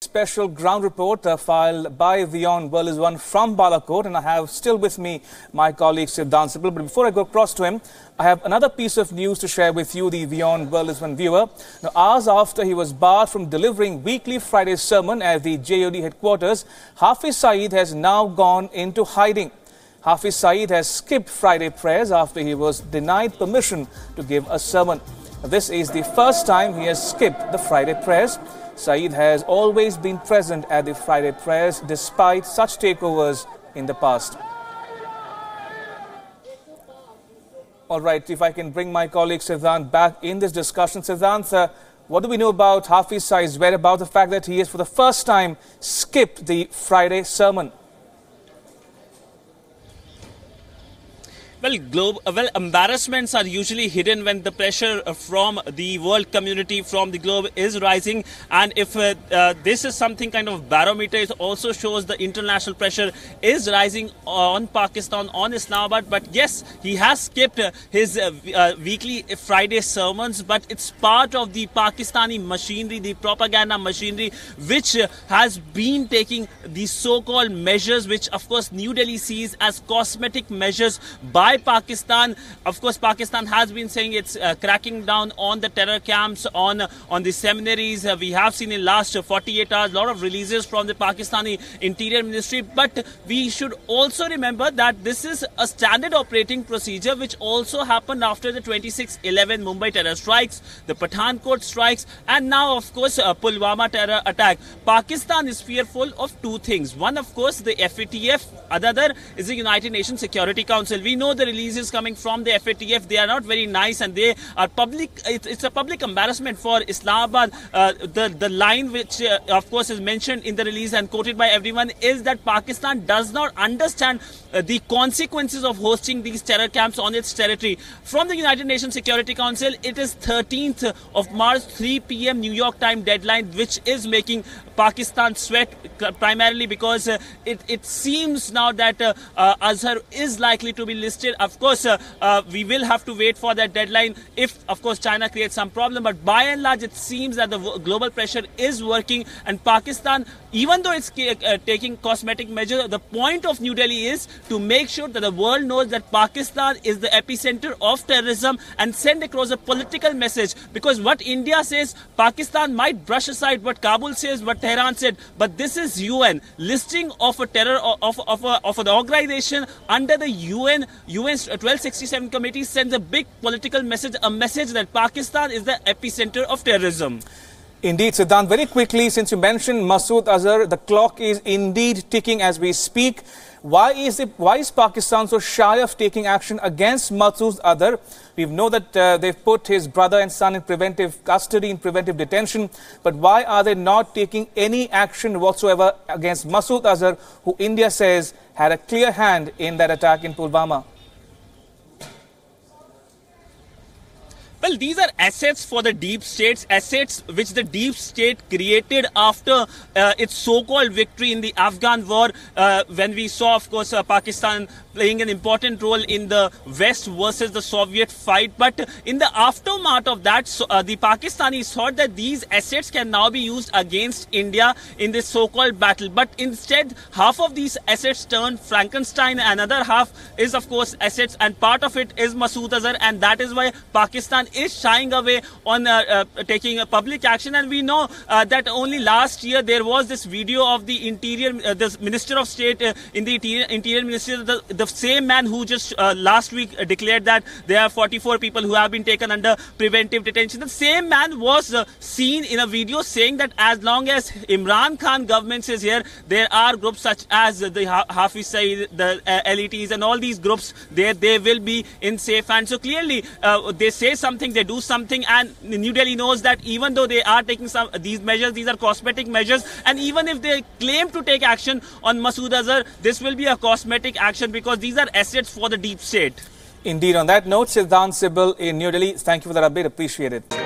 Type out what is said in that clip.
Special ground report filed by WION World is One from Balakot, and I have still with me my colleague Siddhant Sibal. But before I go across to him, I have another piece of news to share with you, the WION World is One viewer. Now, hours after he was barred from delivering weekly Friday sermon at the JOD headquarters, Hafiz Saeed has now gone into hiding. Hafiz Saeed has skipped Friday prayers after he was denied permission to give a sermon. This is the first time he has skipped the Friday prayers. Saeed has always been present at the Friday prayers despite such takeovers in the past. All right, if I can bring my colleague Siddhant back in this discussion. Siddhant, what do we know about Hafiz Saeed's whereabouts, the fact that he has for the first time skipped the Friday sermon? Well, embarrassments are usually hidden when the pressure from the world community, from the globe is rising. And if this is something kind of barometer, it also shows the international pressure is rising on Pakistan, on Islamabad. But yes, he has skipped his weekly Friday sermons, but it's part of the Pakistani machinery, the propaganda machinery, which has been taking these so-called measures, which of course New Delhi sees as cosmetic measures by Pakistan. Of course, Pakistan has been saying it's cracking down on the terror camps, on the seminaries. We have seen in last 48 hours a lot of releases from the Pakistani Interior Ministry. But we should also remember that this is a standard operating procedure which also happened after the 26/11 Mumbai terror strikes, the Pathankot strikes, and now of course Pulwama terror attack. Pakistan is fearful of two things. One, of course, the FATF. Another is the United Nations Security Council. We know the releases coming from the FATF, they are not very nice, and they are public. It's a public embarrassment for Islamabad. The line which of course is mentioned in the release and quoted by everyone is that Pakistan does not understand the consequences of hosting these terror camps on its territory. From the United Nations Security Council, it is 13th of March, 3 p.m. New York time deadline, which is making Pakistan sweat, primarily because it seems now that Azhar is likely to be listed. Of course, we will have to wait for that deadline if, of course, China creates some problem. But by and large, it seems that the global pressure is working, and Pakistan, even though it's taking cosmetic measures, the point of New Delhi is to make sure that the world knows that Pakistan is the epicenter of terrorism and send across a political message. Because what India says, Pakistan might brush aside what Kabul says, what Tehran said, but this is UN listing of a terror of an organization under the UN's 1267 committee sends a big political message, a message that Pakistan is the epicenter of terrorism. Indeed, Siddhant, very quickly, since you mentioned Masood Azhar, the clock is indeed ticking as we speak. Why is Pakistan so shy of taking action against Masood Azhar? We know that they've put his brother and son in preventive custody, in preventive detention. But why are they not taking any action whatsoever against Masood Azhar, who India says had a clear hand in that attack in Pulwama? Well, these are assets for the deep states, assets which the deep state created after its so-called victory in the Afghan war, when we saw, of course, Pakistan playing an important role in the West versus the Soviet fight. But in the aftermath of that, the Pakistanis thought that these assets can now be used against India in this so-called battle. But instead, half of these assets turned Frankenstein, another half is, of course, assets, and part of it is Masood Azhar, and that is why Pakistan is shying away on taking a public action. And we know that only last year there was this video of the Interior, the Minister of State in the Interior Ministry, the same man who just last week declared that there are 44 people who have been taken under preventive detention. The same man was seen in a video saying that as long as Imran Khan government is here, there are groups such as the Hafiz Saeed, the LETs, and all these groups, they will be in safe hands. So clearly they say something, they do something, and New Delhi knows that even though they are taking these measures, these are cosmetic measures, and even if they claim to take action on Masood Azhar, this will be a cosmetic action because these are assets for the deep state. Indeed. On that note, Siddhant Sibal in New Delhi, thank you for that update. Appreciate it.